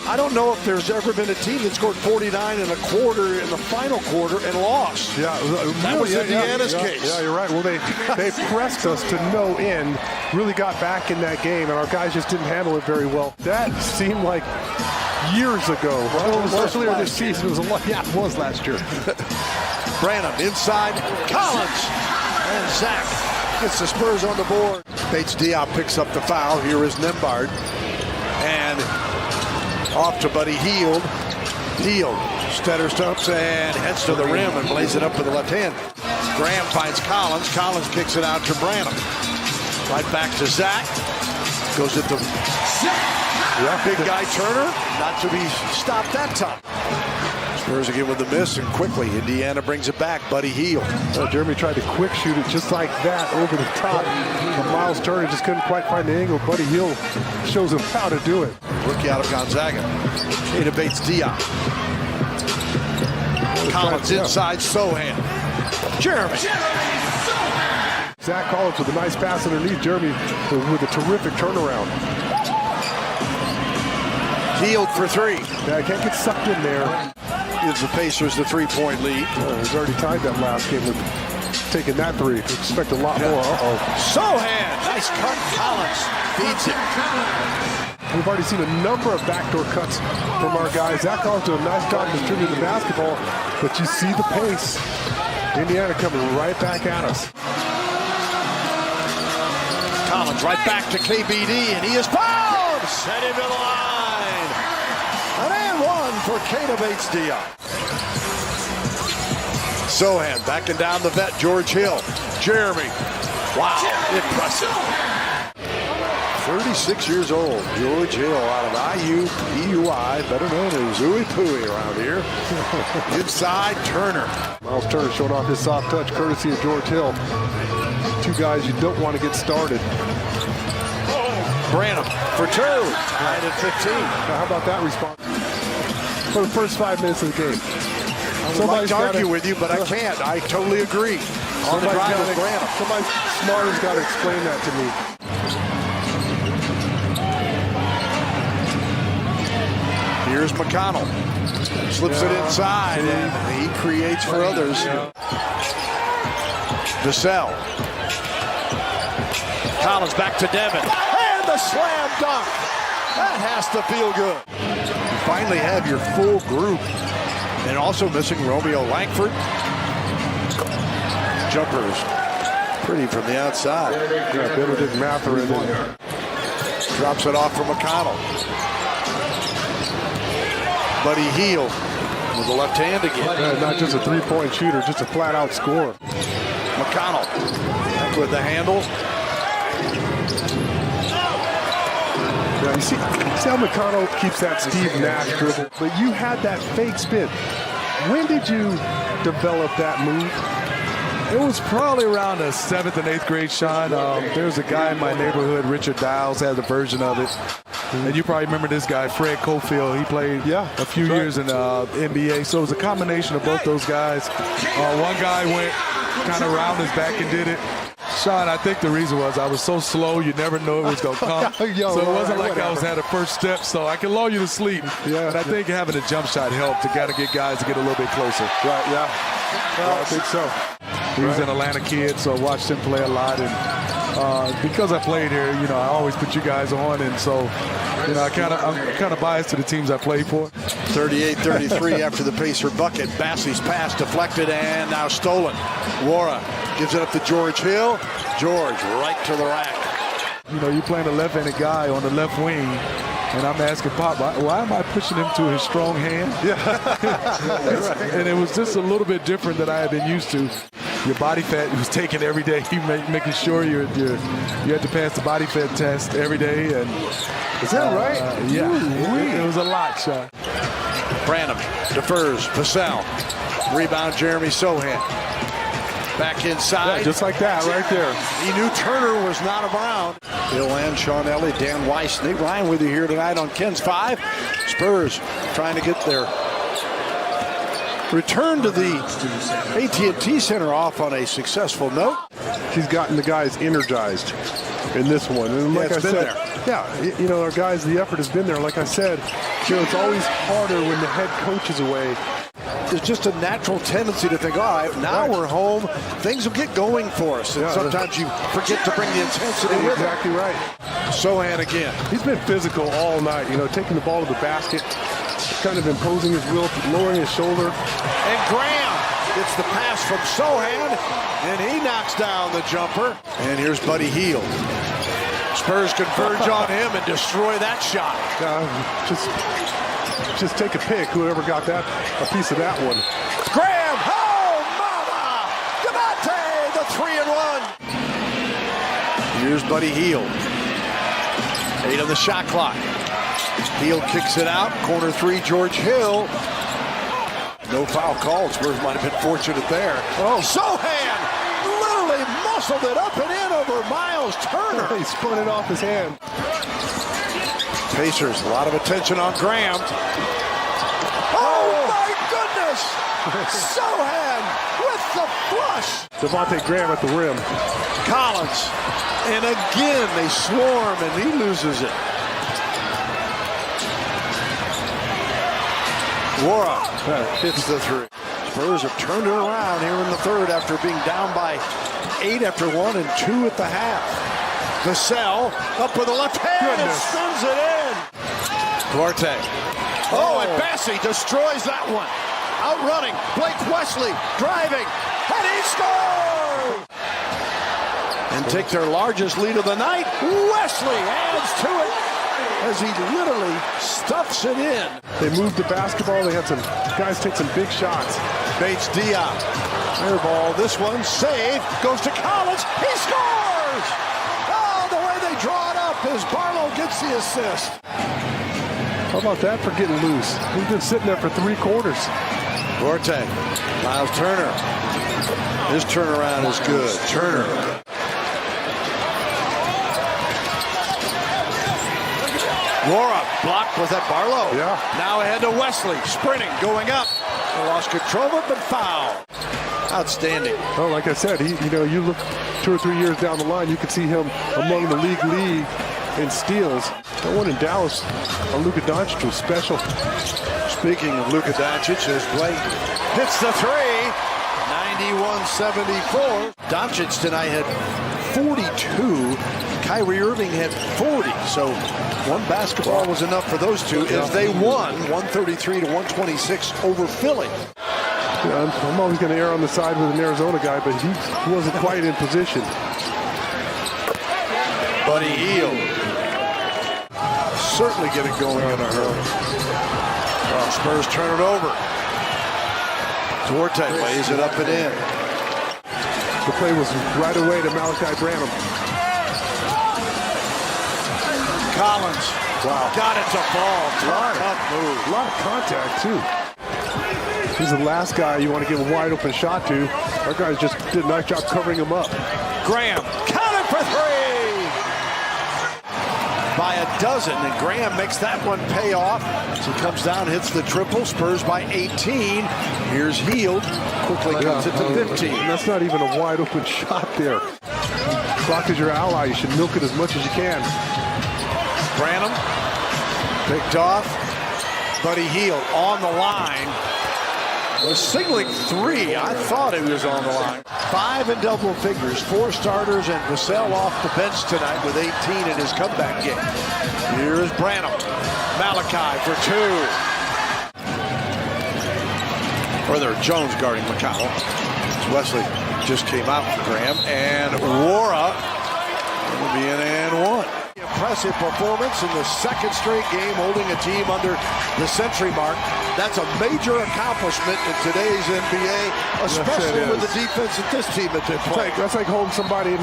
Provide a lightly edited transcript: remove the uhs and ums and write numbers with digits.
I don't know if there's ever been a team that scored 49 and a quarter in the final quarter and lost. Yeah, that was Indiana's case. Yeah, you're right. Well, they pressed us to no end, really got back in that game, and our guys just didn't handle it very well. That seemed like years ago. Well, it was earlier this season. It was a lot. Yeah, it was last year. Branham inside, Collins, and Zach gets the Spurs on the board. Bates Diop picks up the foul. Here is Nembhard, and off to Buddy Hield. Hield stutter stumps and heads to the rim and lays it up with the left hand. Graham finds Collins. Collins kicks it out to Branham. Right back to Zach. Goes at the big guy Turner. Not to be stopped that time. Spurs again with the miss, and quickly Indiana brings it back. Buddy Hield. Jeremy tried to quick shoot it just like that over the top. And Miles Turner just couldn't quite find the angle. Buddy Hield shows him how to do it. Rookie out of Gonzaga. Ada Bates Diop. Collins inside Sohan. Jeremy. Zach Collins with a nice pass underneath. Jeremy with a terrific turnaround. Hield for three. Yeah, can't get sucked in there. Gives the Pacers the three-point lead. He's already tied that last game with taking that three. Expect a lot more. Sohan, nice cut. Collins beats it. We've already seen a number of backdoor cuts from our guys. Zach Collins did a nice job distributing the basketball, but you see the pace. Indiana coming right back at us. Collins right back to KBD, and he is fouled. Set him to the line. An and one for Ada Bates Diop. Sohan backing down the vet, George Hill. Jeremy. Wow, impressive. 36 years old, George Hill out of IU, PUI, better known as Ooey Pooey around here. Inside, Turner. Miles Turner showing off his soft touch, courtesy of George Hill. Two guys you don't want to get started. Branham for two, tied at 15. Now, how about that response? For the first 5 minutes of the game. I'd like to argue with you, but I can't. I totally agree. On the drive with Branham. Somebody smart has got to explain that to me. Here's McConnell. Slips it inside, and he creates for others. Vassell. Collins back to Devin. And the slam dunk. That has to feel good. You finally have your full group. And also missing Romeo Langford. Jumpers pretty from the outside. Yeah, Benedict Mather in there. Drops it off for McConnell. Buddy Hield with the left hand again. Yeah, not just a three-point shooter, just a flat-out scorer. McConnell back with the handle. Yeah, you see how McConnell keeps that Steve Nash dribble, but you had that fake spin. When did you develop that move? It was probably around the 7th and 8th grade, Sean. There's a guy in my neighborhood, Richard Dials, has a version of it. And you probably remember this guy, Fred Cofield. He played a few years in NBA. So it was a combination of both those guys. One guy went kind of around his back and did it. Sean, I think the reason was I was so slow, you never know it was going to come. So it wasn't like I had a first step, so I can lull you to sleep. Yeah, and I think having a jump shot helped to get guys to get a little bit closer. Right, yeah. I think so. He was an Atlanta kid, so I watched him play a lot. And because I played here, you know, I always put you guys on. And so, you know, I'm kind of biased to the teams I played for. 38-33 after the Pacer bucket. Bassey's pass deflected and now stolen. Wara gives it up to George Hill. George right to the rack. You know, you're playing a left-handed guy on the left wing, and I'm asking Pop, why am I pushing him to his strong hand? Yeah. And it was just a little bit different than I had been used to. Your body fat was taken every day. You making sure you had to pass the body fat test every day. And is that right? Yeah, it was a lot, Sean. Branham defers. Vassell. Rebound, Jeremy Sohan. Back inside. Yeah, just like that right there. He knew Turner was not around. Bill and Sean Elliott, Dan Weiss, Nick Ryan with you here tonight on Ken's 5. Spurs trying to get their return to the AT&T Center off on a successful note. He's gotten the guys energized in this one. And like I said, you know, our guys, the effort has been there. Like I said, You know, it's always harder when the head coach is away. There's just a natural tendency to think, all right, now we're home, things will get going for us. And sometimes you forget to bring the intensity with it. Exactly right. Sohan again. He's been physical all night, you know, taking the ball to the basket, kind of imposing his will, lowering his shoulder. And Graham gets the pass from Sohan, and he knocks down the jumper. And here's Buddy Hield. Spurs converge on him and destroy that shot. Just take a pick, whoever got that, a piece of that one. Graham, oh, mama! Gamate, the 3-and-1. Here's Buddy Hield. 8 on the shot clock. Hield kicks it out. Corner 3, George Hill. No foul called. Spurs might have been fortunate there. Oh, Sohan literally muscled it up and in over Miles Turner. He spun it off his hand. Pacers, a lot of attention on Graham. Oh, my goodness! Sohan with the flush. Devontae Graham at the rim. Collins, and again they swarm, and he loses it. Wara hits the 3. Spurs have turned it around here in the third after being down by 8 after 1 and 2 at the half. Vassell up with the left hand and spins it in. Duarte. Oh, and Bessie destroys that one. Outrunning Blake Wesley, driving, and he scores! And take their largest lead of the night. Wesley adds to it as he literally stuffs it in. They moved the basketball. They had some guys take some big shots. Bates Diop. Air ball. This one save goes to Collins. He scores! Oh, the way they draw it up as Barlow gets the assist. How about that for getting loose? He's been sitting there for 3 quarters. Duarte. Miles Turner. His turnaround is good. Turner. Wara blocked. Was that Barlow? Yeah. Now ahead to Wesley. Sprinting, going up. They lost control of it, but foul. Outstanding. Oh, like I said, you look 2 or 3 years down the line, you can see him among the league in steals. That one in Dallas, Luka Doncic was special. Speaking of Luka Doncic, as Blake hits the 3, 91-74. Doncic tonight had 42. Kyrie Irving had 40. So one basketball was enough for those two as they won 133-126 over Philly. I'm always going to err on the side with an Arizona guy, but he wasn't quite in position. Buddy Hield. Certainly get it going in a hurry. Well, Spurs turn it over. Duarte lays it up and in. The play was right away to Malachi Branham. Collins. Wow. Got it to fall. Tough move. A lot of contact, too. He's the last guy you want to give a wide open shot to. Our guys just did a nice job covering him up. Graham. Counted for 3. By a dozen, and Graham makes that one pay off. So he comes down, hits the triple. Spurs by 18. Here's Hield. Quickly cuts it to 15. And that's not even a wide open shot there. Clock is your ally. You should milk it as much as you can. Branham picked off. Buddy Hield on the line. Was signaling 3. I thought it was on the line. 5 in double figures. 4 starters, and Vassell off the bench tonight with 18 in his comeback game. Here's Branham. Malachi for 2. Or they're Jones guarding McConnell. Wesley just came out for Graham. And Wara will be in and 1. Impressive performance in the 2nd straight game, holding a team under the century mark. That's a major accomplishment in today's NBA, especially with the defense that this team has been playing. That's like holding somebody in